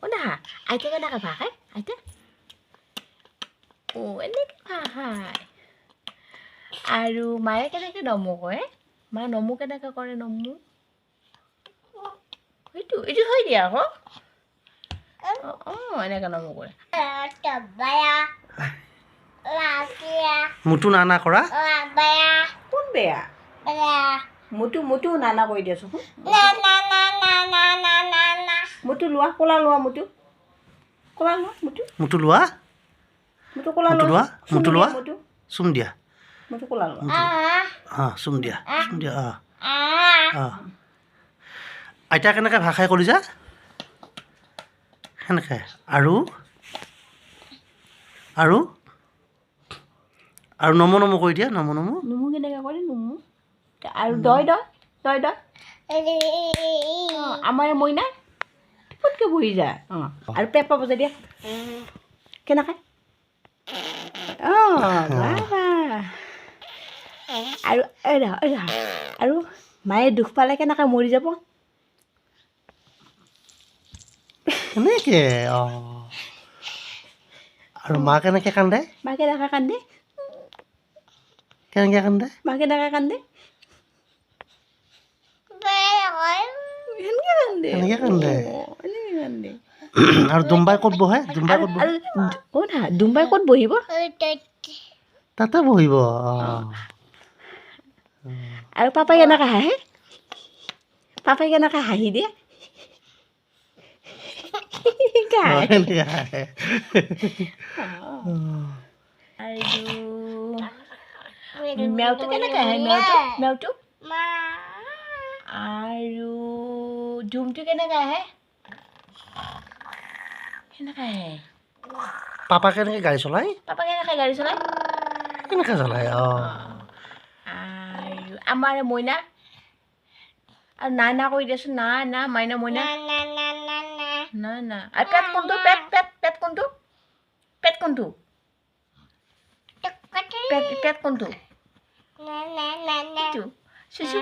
না আইতা কেনেকৈ ভাত খায় আইতা এনেকৈ ভাত খায় আৰু মায়ে কেনেকৈ নমু কৰে মা নমু কেনেকৈ কৰে নমু এইটো থৈ দিয়া আকৌ এনেকৈ নমু কৰে মুটু নানা কৰা কোন বেয়া মুটু নানা কৰি দিয়াচোন মুটু লোৱা ক'লা লোৱা মুটু মুটু লোৱা ক'লা মুটু লোৱা মুটু লোৱা মুটু চুম দিয়া মুটু ক'লা লোৱা চুম দিয়া আইতা কেনেকৈ ভাত খাই কৰি যা সেনেকৈ আৰু আৰু আৰু নমো নমো কৰি দিয়া নমো নমো নুমু কেনেকৈ কৰে নুমু আৰু দয় আমাৰ মইনা ফুটকৈ বহি যায় আৰু পেপা বজাই দিয়া কেনেকৈ আৰু আৰু মায়ে দুখ পালে কেনেকৈ মৰি যাব সেনেকৈ আৰু মা কেনেকৈ কান্দে মা কেনেকৈ কান্দে কেনেকৈ কান্দে মা কেনেকৈ কান্দে এনেকৈ কান্দে আৰু ডুম্বাই ক'ত বহে ডুম্বাই ক'ত বহে ডুম্বাই ক'ত বহিব তাতে বহিব আৰু পাপাই কেনেকৈ হাঁহে পাপাই কেনেকৈ হাঁহি দিয়ে এনেকৈ হাঁহে আৰু মেওটো কেনেকৈ হাঁহে মেওটো আৰু ধুমটো কেনেকৈ আহে কেনেকৈ আহে পাপা কেনেকৈ গাড়ী চলায় পাপা কেনেকৈ গাড়ী চলায় কেনেকৈ চলায় আৰু আমাৰ মইনা আৰু নানা কৈ দিয়াচোন না মাইনা মইনা না আৰু পেট কোনটো পেট কোনটো পেট কোনটো পেট কোনটো চুচু